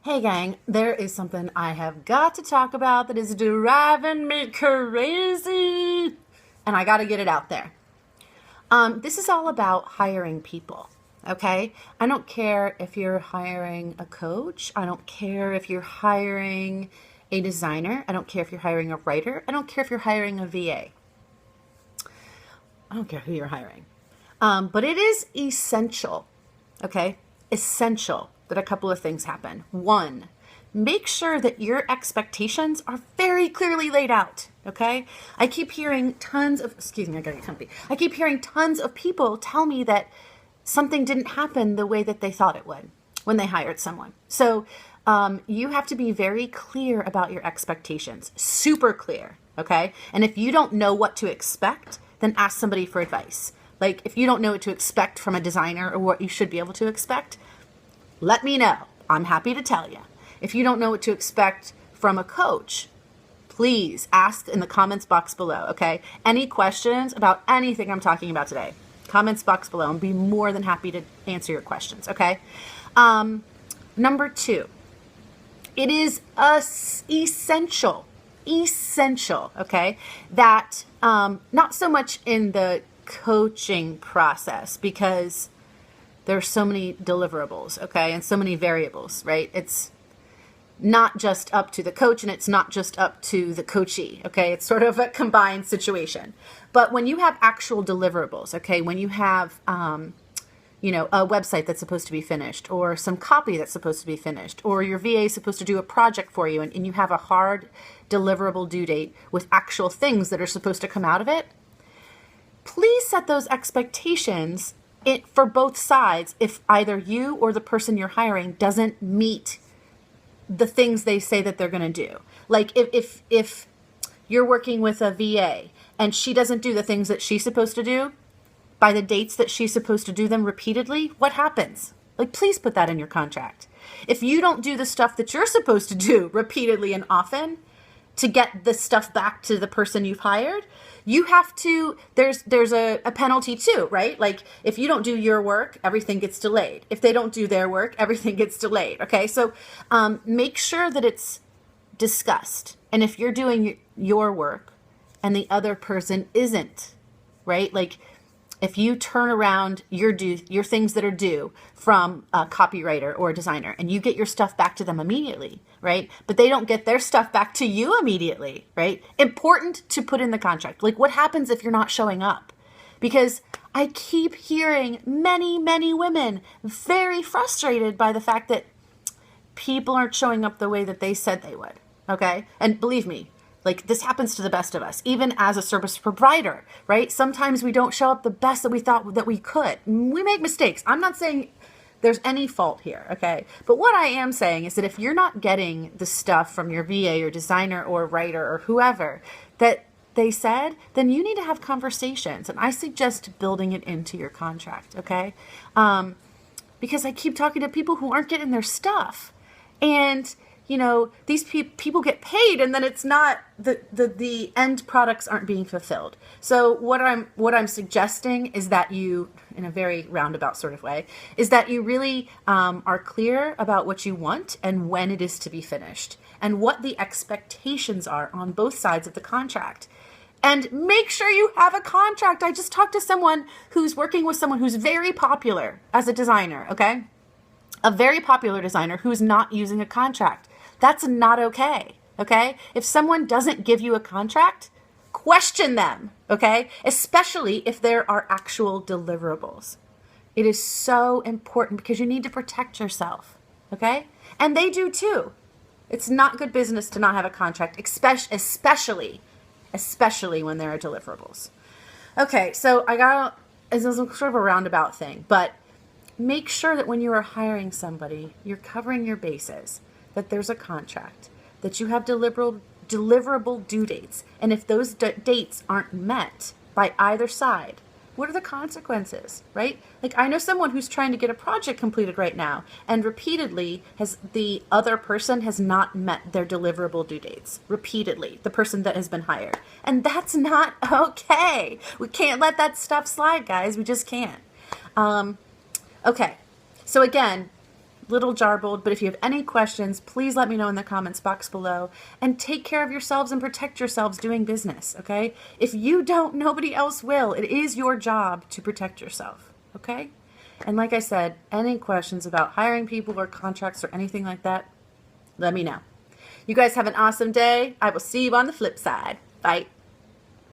Hey gang, there is something I have got to talk about that is driving me crazy, and I got to get it out there. This is all about hiring people, okay? I don't care if you're hiring a coach. I don't care if you're hiring a designer. I don't care if you're hiring a writer. I don't care if you're hiring a VA. I don't care who you're hiring. But it is essential, okay? Essential that a couple of things happen. One, make sure that your expectations are very clearly laid out, okay? I keep hearing tons of, excuse me, I gotta get comfy. I keep hearing tons of people tell me that something didn't happen the way that they thought it would when they hired someone. So you have to be very clear about your expectations, super clear, okay? And if you don't know what to expect, then ask somebody for advice. Like if you don't know what to expect from a designer or what you should be able to expect, let me know. I'm happy to tell you. If you don't know what to expect from a coach, please ask in the comments box below, okay? Any questions about anything I'm talking about today, comments box below, and be more than happy to answer your questions, okay? Number two, it is essential, okay, that not so much in the coaching process because there's so many deliverables, okay, and so many variables, right? It's not just up to the coach and it's not just up to the coachee, okay? It's sort of a combined situation. But when you have actual deliverables, okay, when you have, a website that's supposed to be finished or some copy that's supposed to be finished or your VA is supposed to do a project for you and you have a hard deliverable due date with actual things that are supposed to come out of it, please set those expectations for both sides if either you or the person you're hiring doesn't meet the things they say that they're going to do. Like if you're working with a VA and she doesn't do the things that she's supposed to do by the dates that she's supposed to do them repeatedly, what happens? Like, please put that in your contract. If you don't do the stuff that you're supposed to do repeatedly and often to get the stuff back to the person you've hired, you have to, there's a penalty too, right? Like if you don't do your work, everything gets delayed. If they don't do their work, everything gets delayed, okay? So make sure that it's discussed. And if you're doing your work and the other person isn't, right? Like if you turn around your things that are due from a copywriter or a designer and you get your stuff back to them immediately, right? But they don't get their stuff back to you immediately, right? Important to put in the contract. Like what happens if you're not showing up? Because I keep hearing many, many women very frustrated by the fact that people aren't showing up the way that they said they would, okay? And believe me, like this happens to the best of us, even as a service provider, right? Sometimes we don't show up the best that we thought that we could. We make mistakes. I'm not saying there's any fault here, okay? But what I am saying is that if you're not getting the stuff from your VA or designer or writer or whoever that they said, then you need to have conversations. And I suggest building it into your contract, okay? Because I keep talking to people who aren't getting their stuff. And these people get paid and then it's not the end products aren't being fulfilled. So what I'm suggesting is that you, in a very roundabout sort of way, is that you really are clear about what you want and when it is to be finished and what the expectations are on both sides of the contract. And make sure you have a contract. I just talked to someone who's working with someone who's very popular as a designer, okay? A very popular designer who's not using a contract. That's not okay, okay? If someone doesn't give you a contract, question them, okay? Especially if there are actual deliverables. It is so important because you need to protect yourself, okay? And they do too. It's not good business to not have a contract, especially when there are deliverables. Okay, so this is sort of a roundabout thing, but make sure that when you are hiring somebody, you're covering your bases, that there's a contract, that you have deliverable due dates. And if those dates aren't met by either side, what are the consequences, right? Like I know someone who's trying to get a project completed right now and repeatedly the other person has not met their deliverable due dates. Repeatedly, the person that has been hired. And that's not okay. We can't let that stuff slide, guys. We just can't. Okay. So again, little jarbled, but if you have any questions, please let me know in the comments box below. And take care of yourselves and protect yourselves doing business, okay? If you don't, nobody else will. It is your job to protect yourself, okay? And like I said, any questions about hiring people or contracts or anything like that, let me know. You guys have an awesome day. I will see you on the flip side. Bye.